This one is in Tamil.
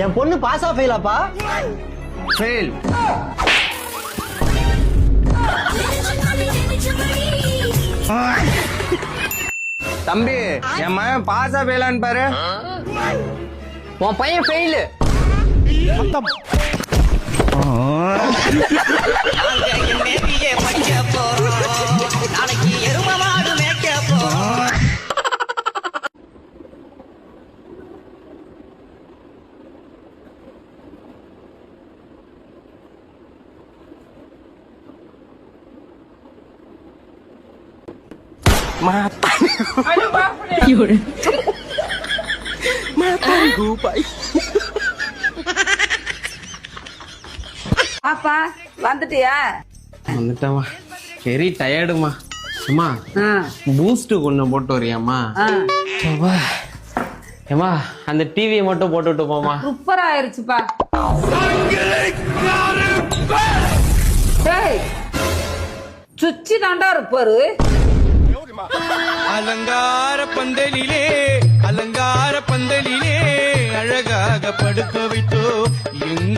என் பொண்ணு பாஸா ஃபெயிலாப்பா? ஃபெயில். தம்பி, என் மகன் பாஸா ஃபெயிலான்னு பாரு. உன் பையன் ஃபெயிலு. பாப்பா வந்துட்டியா? வந்துட்டேம்மா. வெரி டயர்டுமா. அம்மா பூஸ்ட் கொண்டு போட்டு வரியாம்மா? ஏமா அந்த டிவியை மட்டும் போட்டுட்டு போமா. சூப்பரா ஆயிருச்சுப்பா. சுச்சி தாண்டா இருப்பாரு. அலங்கார பந்தலிலே அழகாக படுக்க வைத்தோ